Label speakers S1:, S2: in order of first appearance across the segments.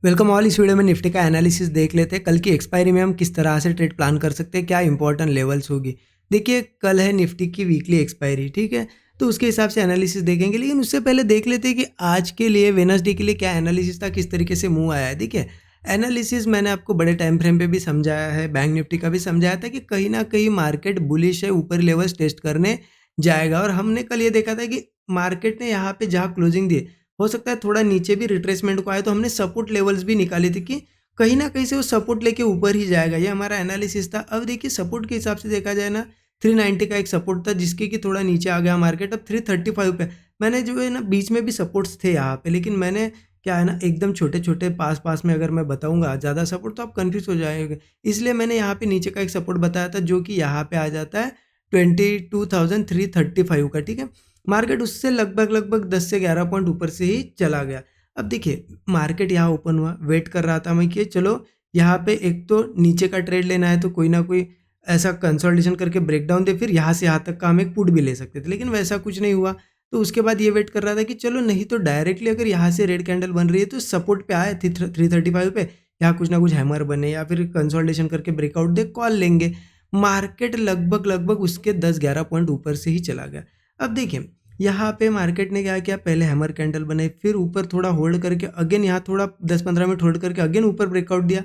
S1: Welcome all. इस video में Nifty का एनालिसिस देख लेते हैं। कल की एक्सपायरी में हम किस तरह से ट्रेड प्लान कर सकते हैं, क्या इंपॉर्टेंट लेवल्स होगी। देखिए कल है निफ्टी की वीकली एक्सपायरी, ठीक है, तो उसके हिसाब से एनालिसिस देखेंगे। लेकिन उससे पहले देख लेते हैं कि आज के लिए वेडनेसडे के लिए क्या एनालिसिस था, किस तरीके से मूव आया है। देखिए एनालिसिस मैंने आपको बड़े टाइम फ्रेम पे भी समझाया है, बैंक निफ्टी का भी समझाया था कि कहीं ना कहीं मार्केट बुलिश है, ऊपर लेवल्स टेस्ट करने जाएगा। और हमने कल ये देखा था कि मार्केट ने यहाँ पे जहाँ क्लोजिंग दी, हो सकता है थोड़ा नीचे भी रिट्रेसमेंट को आए, तो हमने सपोर्ट लेवल्स भी निकाले थे कि कहीं ना कहीं से वो सपोर्ट लेके ऊपर ही जाएगा। ये हमारा एनालिसिस था। अब देखिए सपोर्ट के हिसाब से देखा जाए ना, 390 का एक सपोर्ट था जिसके कि थोड़ा नीचे आ गया मार्केट। अब 335 पे मैंने जो है ना, बीच में भी सपोर्ट्स थे यहाँ पे, लेकिन मैंने क्या है ना, एकदम छोटे छोटे पास पास में अगर मैं बताऊंगा ज़्यादा सपोर्ट तो आप कंफ्यूज हो जाएंगे। इसलिए मैंने यहाँ पे नीचे का एक सपोर्ट बताया था जो कि यहाँ पे आ जाता है 22,335 का, ठीक है। मार्केट उससे लगभग लगभग 10 से 11 पॉइंट ऊपर से ही चला गया। अब देखिए मार्केट यहाँ ओपन हुआ, वेट कर रहा था मैं कि चलो यहाँ पे एक तो नीचे का ट्रेड लेना है तो कोई ना कोई ऐसा कंसोलिडेशन करके ब्रेकडाउन दे, फिर यहाँ से यहाँ तक का हम एक पुट भी ले सकते थे, लेकिन वैसा कुछ नहीं हुआ। तो उसके बाद ये वेट कर रहा था कि चलो नहीं तो डायरेक्टली अगर यहाँ से रेड कैंडल बन रही है तो सपोर्ट पे आए 335 पे, यहाँ कुछ ना कुछ हैमर बने या फिर कंसोलिडेशन करके ब्रेकआउट दे, कॉल लेंगे। मार्केट लगभग लगभग उसके 10-11 पॉइंट ऊपर से ही चला गया। अब देखिए यहाँ पे मार्केट ने क्या किया, पहले हैमर कैंडल बनाई, फिर ऊपर थोड़ा होल्ड करके अगेन यहाँ थोड़ा 10-15 मिनट होल्ड करके अगेन ऊपर ब्रेकआउट दिया।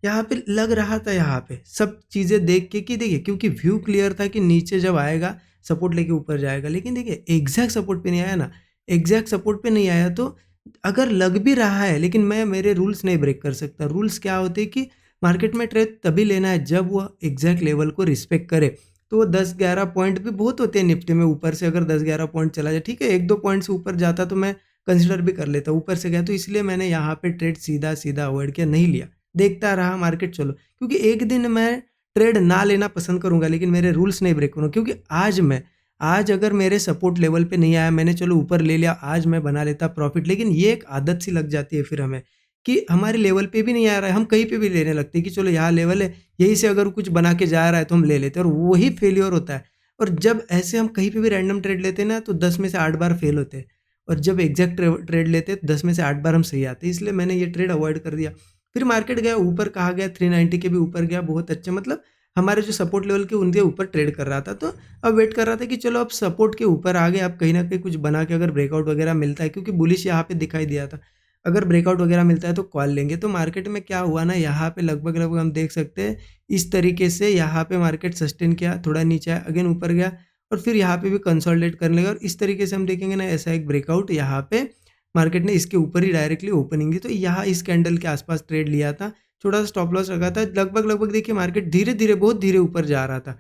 S1: यहाँ पे लग रहा था यहाँ पे सब चीज़ें देख के कि देखिए, क्योंकि व्यू क्लियर था कि नीचे जब आएगा सपोर्ट लेके ऊपर जाएगा, लेकिन देखिए एग्जैक्ट सपोर्ट पे नहीं आया ना। एग्जैक्ट सपोर्ट पे नहीं आया तो अगर लग भी रहा है, लेकिन मैं मेरे रूल्स नहीं ब्रेक कर सकता। रूल्स क्या होते हैं कि मार्केट में ट्रेड तभी लेना है जब वो एग्जैक्ट लेवल को रिस्पेक्ट करे। तो वो 10-11 पॉइंट भी बहुत होते हैं निफ्टी में, ऊपर से अगर 10-11 पॉइंट चला जाए, ठीक है, 1-2 पॉइंट से ऊपर जाता तो मैं कंसिडर भी कर लेता, ऊपर से गया तो इसलिए मैंने यहाँ पे ट्रेड सीधा सीधा अवॉइड किया, नहीं लिया, देखता रहा मार्केट चलो। क्योंकि एक दिन मैं ट्रेड ना लेना पसंद करूंगा, लेकिन मेरे रूल्स नहीं ब्रेक करूँगा। क्योंकि आज अगर मेरे सपोर्ट लेवल पे नहीं आया, मैंने चलो ऊपर ले लिया, आज मैं बना लेता प्रॉफिट। लेकिन ये एक आदत सी लग जाती है फिर हमें कि हमारे लेवल पे भी नहीं आ रहा है, हम कहीं पे भी लेने लगते हैं कि चलो यहाँ लेवल है, यहीं से अगर कुछ बना के जा रहा है तो हम ले लेते हैं, और वही फेलियर होता है। और जब ऐसे हम कहीं पे भी रैंडम ट्रेड लेते हैं ना, तो 10 में से 8 बार फेल होते हैं, और जब एग्जैक्ट ट्रेड लेते हैं 10 में से 8 बार हम सही आते हैं। इसलिए मैंने ये ट्रेड अवॉइड कर दिया। फिर मार्केट गया ऊपर, कहा गया 390 के भी ऊपर गया, बहुत अच्छा, मतलब हमारे जो सपोर्ट लेवल के उनके ऊपर ट्रेड कर रहा था। तो अब वेट कर रहा था कि चलो अब सपोर्ट के ऊपर आ गए, अब कहीं ना कहीं कुछ बना के अगर ब्रेकआउट वगैरह मिलता है, क्योंकि बुलिश यहाँ पे दिखाई दिया था, अगर ब्रेकआउट वगैरह मिलता है तो कॉल लेंगे। तो मार्केट में क्या हुआ ना, यहाँ पे लगभग लगभग हम देख सकते हैं इस तरीके से यहाँ पे मार्केट सस्टेन किया, थोड़ा नीचे आया, अगेन ऊपर गया, और फिर यहाँ पे भी कंसोलिडेट करने लगा। और इस तरीके से हम देखेंगे ना, ऐसा एक ब्रेकआउट यहाँ पे मार्केट ने इसके ऊपर ही डायरेक्टली ओपनिंग दी, तो यहाँ इस कैंडल के आसपास ट्रेड लिया था, छोटा सा स्टॉप लॉस रखा था। लगभग लगभग देखिए मार्केट धीरे धीरे, बहुत धीरे ऊपर जा रहा था,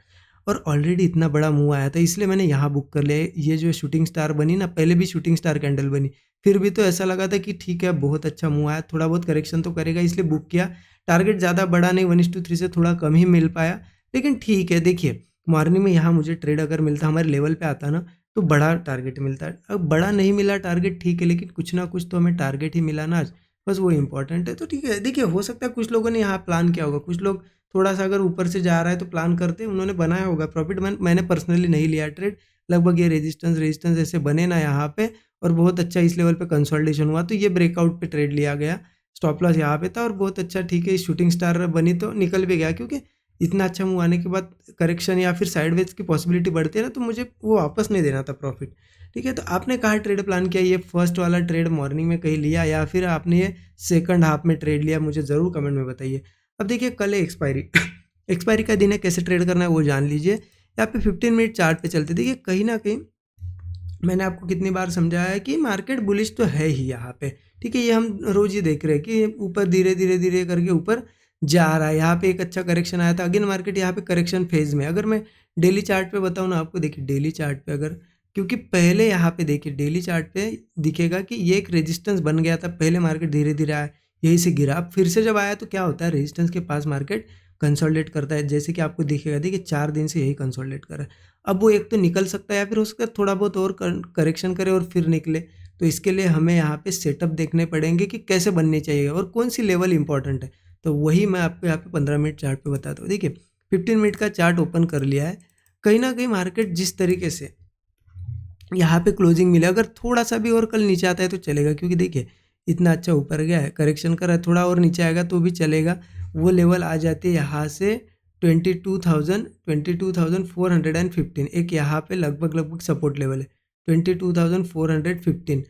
S1: और ऑलरेडी इतना बड़ा मूव आया था, इसलिए मैंने यहाँ बुक कर लिया। ये जो शूटिंग स्टार बनी ना, पहले भी शूटिंग स्टार कैंडल बनी, फिर भी तो ऐसा लगा था कि ठीक है बहुत अच्छा मूव आया, थोड़ा बहुत करेक्शन तो करेगा, इसलिए बुक किया। टारगेट ज़्यादा बड़ा नहीं, 1:3 से थोड़ा कम ही मिल पाया, लेकिन ठीक है। देखिए मॉर्निंग में यहाँ मुझे ट्रेड अगर मिलता, हमारे लेवल पे आता ना, तो बड़ा टारगेट मिलता है। अब बड़ा नहीं मिला टारगेट, ठीक है, लेकिन कुछ ना कुछ तो हमें टारगेट ही मिला ना आज, बस वो इंपॉर्टेंट है। तो ठीक है, देखिए हो सकता है कुछ लोगों ने यहाँ प्लान किया होगा, कुछ लोग थोड़ा सा अगर ऊपर से जा रहा है तो प्लान करते, उन्होंने बनाया होगा प्रॉफिट। मैंने पर्सनली नहीं लिया ट्रेड। लगभग ये रेजिस्टेंस ऐसे बने ना यहाँ पे, और बहुत अच्छा इस लेवल पे कंसोलिडेशन हुआ, तो ये ब्रेकआउट पे ट्रेड लिया गया। स्टॉप लॉस यहाँ पे था, और बहुत अच्छा, ठीक है, शूटिंग स्टार बनी तो निकल भी गया, क्योंकि इतना अच्छा मूव आने के बाद करेक्शन या फिर साइडवेज की पॉसिबिलिटी बढ़ती है ना, तो मुझे वो वापस नहीं देना था प्रॉफिट। ठीक है, तो आपने कहाँ ट्रेड प्लान किया, ये फर्स्ट वाला ट्रेड मॉर्निंग में कहीं लिया, या फिर आपने ये सेकंड हाफ में ट्रेड लिया, मुझे ज़रूर कमेंट में बताइए। अब देखिए कल है एक्सपायरी एक्सपायरी का दिन है, कैसे ट्रेड करना है वो जान लीजिए। यहाँ पे 15 मिनट चार्ट पे चलते, देखिए कहीं ना कहीं मैंने आपको कितनी बार समझाया है कि मार्केट बुलिश तो है ही यहाँ पे, ठीक है। ये हम रोज ही देख रहे हैं कि ऊपर धीरे धीरे धीरे करके ऊपर जा रहा है। यहाँ पे एक अच्छा करेक्शन आया था, अगेन मार्केट यहाँ पे करेक्शन फेज में। अगर मैं डेली चार्ट पे बताऊँ ना आपको, देखिए डेली चार्ट पे अगर, क्योंकि पहले यहाँ पे देखिए डेली चार्ट पे दिखेगा कि ये एक रेजिस्टेंस बन गया था, पहले मार्केट धीरे धीरे आया, यहीं से गिरा, फिर से जब आया तो क्या होता है, रेजिस्टेंस के पास मार्केट कंसोलिडेट करता है, जैसे कि आपको दिखेगा, देखिए 4 दिन से यही कंसोलिडेट कर रहा है। अब वो एक तो निकल सकता है, या फिर उसका थोड़ा बहुत और करेक्शन करे और फिर निकले। तो इसके लिए हमें यहाँ पे सेटअप देखने पड़ेंगे कि कैसे बनने चाहिए और कौन सी लेवल इंपॉर्टेंट है। तो वही मैं आपको यहाँ पे 15 मिनट चार्ट पे बताता हूँ। देखिए 15 मिनट का चार्ट ओपन कर लिया है, कहीं ना कहीं मार्केट जिस तरीके से यहाँ पे क्लोजिंग मिले, अगर थोड़ा सा भी और कल नीचे आता है तो चलेगा, क्योंकि देखिए इतना अच्छा ऊपर गया है, करेक्शन कर रहा है, थोड़ा और नीचे आएगा तो भी चलेगा। वो लेवल आ जाती है यहाँ से 22,415, एक यहाँ पे लगभग लगभग सपोर्ट लेवल है 22,415।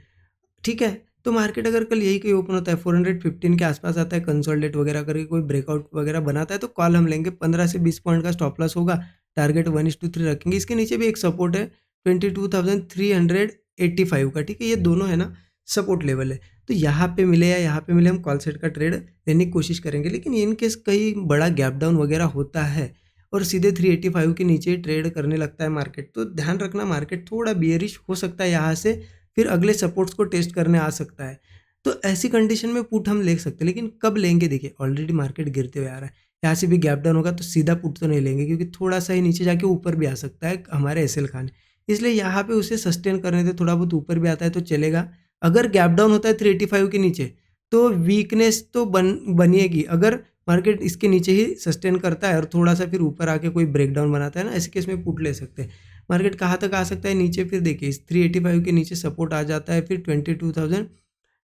S1: ठीक है, तो मार्केट अगर कल यही कहीं ओपन होता है 415 के आसपास आता है, कंसोलिडेट वगैरह करके कोई ब्रेकआउट वगैरह बनाता है तो कॉल हम लेंगे। 15 से 20 पॉइंट का स्टॉप लॉस होगा, टारगेट 1:3 रखेंगे। इसके नीचे भी एक सपोर्ट है 22,385 का। ठीक है, ये दोनों है ना सपोर्ट लेवल है, तो यहाँ पे मिले या यहाँ पे मिले हम कॉल सेट का ट्रेड लेने की कोशिश करेंगे। लेकिन इन केस कहीं बड़ा गैप डाउन वगैरह होता है और सीधे 385 के नीचे ट्रेड करने लगता है मार्केट, तो ध्यान रखना मार्केट थोड़ा बियरिश हो सकता है, यहाँ से फिर अगले सपोर्ट्स को टेस्ट करने आ सकता है। तो ऐसी कंडीशन में पुट हम ले सकते हैं, लेकिन कब लेंगे? देखिए ऑलरेडी मार्केट गिरते हुए आ रहा है, यहाँ से भी गैप डाउन होगा तो सीधा पुट तो नहीं लेंगे, क्योंकि थोड़ा सा ही नीचे जाके ऊपर भी आ सकता है हमारे एसएल खाने। इसलिए यहाँ पे उसे सस्टेन करने दे, थोड़ा बहुत ऊपर भी आता है तो चलेगा। अगर गैप डाउन होता है 385 के नीचे तो वीकनेस तो बनिएगी। अगर मार्केट इसके नीचे ही सस्टेन करता है और थोड़ा सा फिर ऊपर आके कोई ब्रेकडाउन बनाता है ना, ऐसे केस में पुट ले सकते हैं। मार्केट कहाँ तक आ सकता है नीचे? फिर देखिए इस 385 के नीचे सपोर्ट आ जाता है, फिर 22,200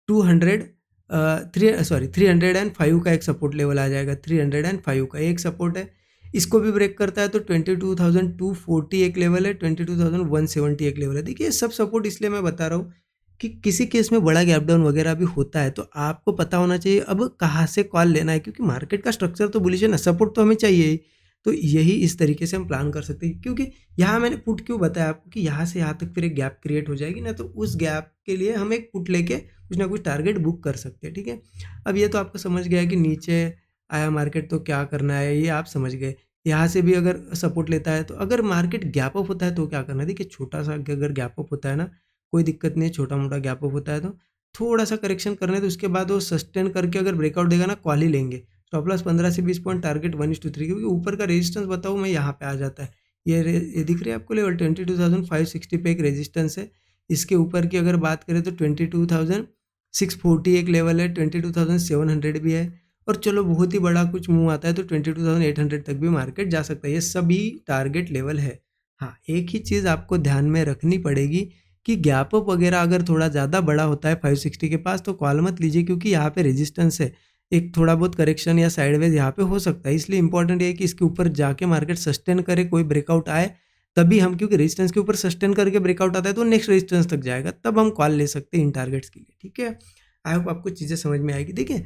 S1: 305 का एक सपोर्ट लेवल आ जाएगा। 305 का एक सपोर्ट है, इसको भी ब्रेक करता है तो 22,240 एक लेवल है, 22,170 एक लेवल है। देखिए सब सपोर्ट इसलिए मैं बता रहा हूँ कि किसी केस में बड़ा गैप डाउन वगैरह भी होता है तो आपको पता होना चाहिए अब कहाँ से कॉल लेना है, क्योंकि मार्केट का स्ट्रक्चर तो बुलिश है ना, सपोर्ट तो हमें चाहिए ही। तो यही इस तरीके से हम प्लान कर सकते हैं, क्योंकि यहाँ मैंने पुट क्यों बताया आपको कि यहाँ से यहाँ तक फिर एक गैप क्रिएट हो जाएगी ना, तो उस गैप के लिए हम एक पुट लेके कुछ ना कुछ टारगेट बुक कर सकते हैं। ठीक है, अब ये तो आपको समझ गया कि नीचे आया मार्केट तो क्या करना है, ये आप समझ गए। यहाँ से भी अगर सपोर्ट लेता है तो अगर मार्केट गैप अप होता है तो क्या करना है? देखिए छोटा सा अगर गैप अप होता है ना, कोई दिक्कत नहीं है, छोटा मोटा गैप अप होता है तो थोड़ा सा करेक्शन करने तो उसके बाद वो सस्टेन करके अगर ब्रेकआउट देगा ना, कॉल ही लेंगे। स्टॉप लॉस 15 से 20 पॉइंट, टारगेट 1:3, क्योंकि ऊपर का रेजिस्टेंस बताऊँ मैं यहाँ पे आ जाता है। ये दिख रही है आपको लेवल 22,560 पे एक रेजिस्टेंस है। इसके ऊपर की अगर बात करें तो 22,640 एक लेवल है, 22,700 भी है, और चलो बहुत ही बड़ा कुछ मूव आता है तो 22,800 तक भी मार्केट जा सकता है। ये सभी टारगेट लेवल है। हाँ, एक ही चीज़ आपको ध्यान में रखनी पड़ेगी कि गैप अप वगैरह अगर थोड़ा ज़्यादा बड़ा होता है 560 के पास तो कॉल मत लीजिए, क्योंकि यहाँ पे रेजिस्टेंस है, एक थोड़ा बहुत करेक्शन या साइडवेज यहाँ पे हो सकता है। इसलिए इंपॉर्टेंट ये है कि इसके ऊपर जाके मार्केट सस्टेन करे, कोई ब्रेकआउट आए तभी हम, क्योंकि रेजिस्टेंस के ऊपर सस्टेन करके ब्रेकआउट आता है तो नेक्स्ट रेजिस्टेंस तक जाएगा, तब हम कॉल ले सकते हैं इन टारगेट्स के लिए। ठीक है, आई होप आपको चीज़ें समझ में आएगी। देखिए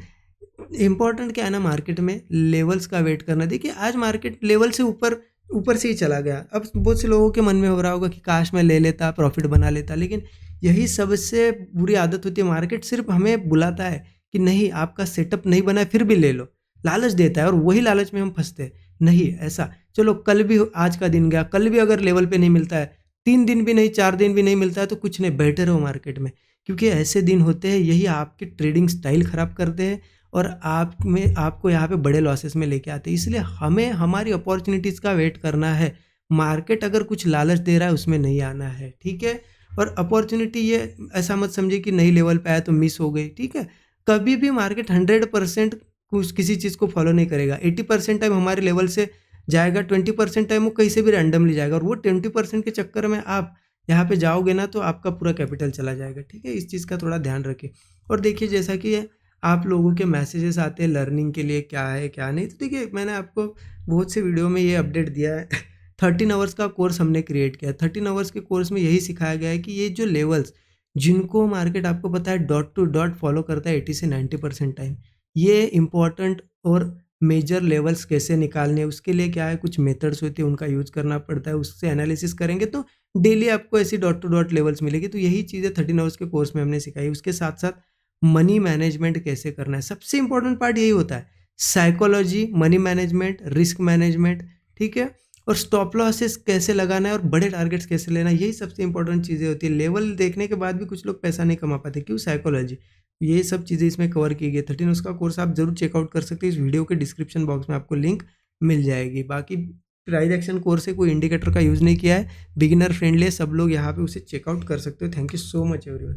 S1: इंपॉर्टेंट क्या है ना, मार्केट में लेवल्स का वेट करना। देखिए आज मार्केट लेवल से ऊपर ऊपर से ही चला गया। अब बहुत से लोगों के मन में हो रहा होगा कि काश मैं ले लेता, प्रॉफिट बना लेता, लेकिन यही सबसे बुरी आदत होती है। मार्केट सिर्फ हमें बुलाता है कि नहीं आपका सेटअप नहीं बना है फिर भी ले लो, लालच देता है, और वही लालच में हम फंसते हैं। नहीं ऐसा, चलो कल भी आज का दिन गया, कल भी अगर लेवल पे नहीं मिलता है, 3 दिन भी नहीं, 4 दिन भी नहीं मिलता है तो कुछ नहीं, बैठे रहो मार्केट में, क्योंकि ऐसे दिन होते हैं, यही आपकी ट्रेडिंग स्टाइल खराब करते हैं और आपको यहाँ पे बड़े लॉसेस में लेके आते हैं। इसलिए हमें हमारी अपॉर्चुनिटीज़ का वेट करना है। मार्केट अगर कुछ लालच दे रहा है उसमें नहीं आना है। ठीक है, और अपॉर्चुनिटी ये ऐसा मत समझिए कि नई लेवल पे आया तो मिस हो गई। ठीक है, कभी भी मार्केट 100% कुछ किसी चीज़ को फॉलो नहीं करेगा। 80% टाइम हमारे लेवल से जाएगा, 20% टाइम वो कहीं से भी रैंडमली जाएगा, और वो 20% के चक्कर में आप यहाँ पे जाओगे ना तो आपका पूरा कैपिटल चला जाएगा। ठीक है, इस चीज़ का थोड़ा ध्यान रखिए। और देखिए जैसा कि आप लोगों के मैसेजेस आते हैं लर्निंग के लिए, क्या है क्या नहीं, तो देखिए मैंने आपको बहुत से वीडियो में ये अपडेट दिया है। 13 आवर्स का कोर्स हमने क्रिएट किया। 13 आवर्स के कोर्स में यही सिखाया गया है कि ये जो लेवल्स जिनको मार्केट आपको पता है डॉट टू डॉट फॉलो करता है 80 से 90% टाइम, ये इंपॉर्टेंट और मेजर लेवल्स कैसे निकालने, उसके लिए क्या है कुछ मेथड्स होती है, उनका यूज़ करना पड़ता है, उससे एनालिसिस करेंगे तो डेली आपको ऐसी डॉट टू डॉट लेवल्स मिलेगी। तो यही चीज़ें 13 आवर्स के कोर्स में हमने सिखाई। उसके साथ साथ मनी मैनेजमेंट कैसे करना है, सबसे इंपॉर्टेंट पार्ट यही होता है। Psychology, money management, risk management, ठीक है, और स्टॉप लॉसेस कैसे लगाना है और बड़े टारगेट्स कैसे लेना है, यही सबसे इंपॉर्टेंट चीज़ें होती है। लेवल देखने के बाद भी कुछ लोग पैसा नहीं कमा पाते, क्यों? साइकोलॉजी, ये सब चीज़ें इसमें कवर की गई। 13 उसका कोर्स आप जरूर चेकआउट कर सकते हैं, इस वीडियो के डिस्क्रिप्शन बॉक्स में आपको लिंक मिल जाएगी। बाकी प्राइस एक्शन कोर्स से कोई इंडिकेटर का यूज़ नहीं किया है, बिगिनर फ्रेंडली है, सब लोग यहाँ पे उसे चेकआउट कर सकते हो। Thank you so much everyone.